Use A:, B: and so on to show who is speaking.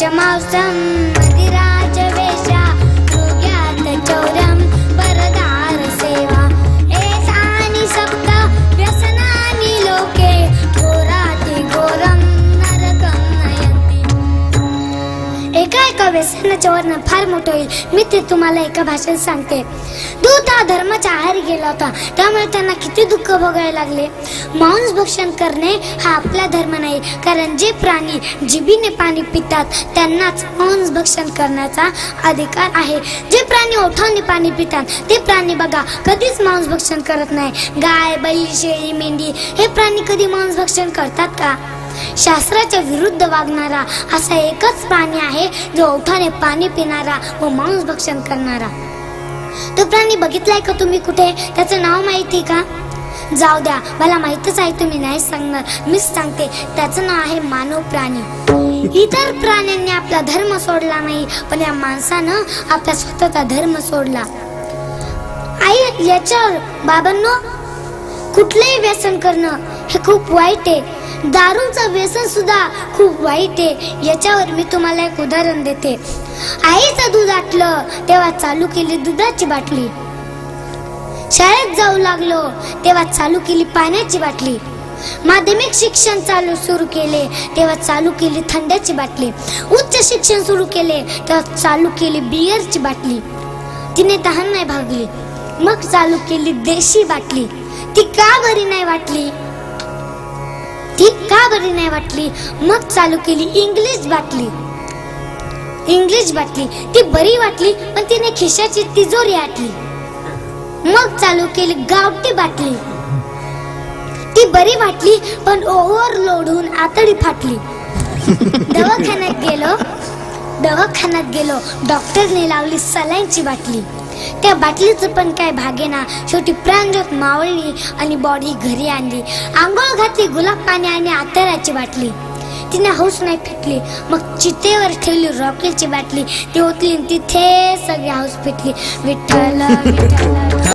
A: पंचमांसं मदिराजवेशा योग्यात चौर्यं वरदार सेवा एतानि सप्त व्यसनानि लोके घोराति घोरं नरकं नयन्ति। एका व्यसनाचे वर्णन फार मोठं होईल, मी ते तुम्हाला एका भाषेत सांगते। दूत हा धर्माच्या आहारी गेला होता, त्यामुळे त्यांना किती दुःख भोगावे लागले। मांस भक्षण करणे हा आपला धर्म नाही, कारण जे प्राणी जिभेने पाणी पितात त्यांनाच मांस भक्षण करण्याचा अधिकार आहे। जे प्राणी ओठाने पाणी पितात ते प्राणी बघा कधीच मांस भक्षण करत नाही। गाय, बैल, शेळी, मेंढी हे प्राणी कधी मांस भक्षण करतात का? शास्त्राच्या विरुद्ध वागणारा असा एकच प्राणी आहे जो ओठाने पाणी पिणारा व मांस भक्षण करणारा। तो प्राणी बघितलाय का तुम्ही कुठे? त्याचं नाव माहिती का? जाऊ द्या, मला माहितच आहे, तुम्ही नाही सांगणार, मीच सांगते। त्याचं नाव आहे मानव प्राणी। इतर प्राण्यांनी आपला धर्म सोडला नाही, पण या माणसानं आपला स्वतःचा धर्म सोडला। आई, याच्यावर बाबांनो, कुठलेही व्यसन करणं हे खूप वाईट आहे। दारूचं व्यसन सुद्धा खूप वाईट आहे। याच्यावर मी तुम्हाला एक उदाहरण देते। आईचं दूध आटलं तेव्हा चालू केली दुधाची बाटली, शाळेत जाऊ लागलो तेव्हा चालू केली पाण्याची बाटली, माध्यमिक शिक्षण सुरू केले तेव्हा चालू केली थंड्याची बाटली, उच्च शिक्षण सुरू केले तेव्हा चालू केली बियरची बाटली। तिने तहान नाही भागली, मग चालू केली देशी बाटली। ती का बरी नाही वाटली? मग चालू केली इंग्लिश बाटली। ती बरी वाटली, पण तिने खिशाची तिजोरी आटली। मग चालू केली गावठी बाटली। ती बरी वाटली, पण ओव्हरलोड होऊन आतडी फाटली। दवाखान्यात गेलो, डॉक्टरने लावली सलाईनची बाटली। त्या बाटलीचं पण काय भागेना, शेवटी प्राणज्योत मावळली आणि बॉडी घरी आणली। आंघोळ घातली गुलाब पाणी आणि अत्तराची बाटली। तिने हौस नाही फिटली, मग चितेवर ठेवली रॉकेलची बाटली। ती ओतली, तिथे सगळी हौस फिटली। विठ्ठल विठ्ठल।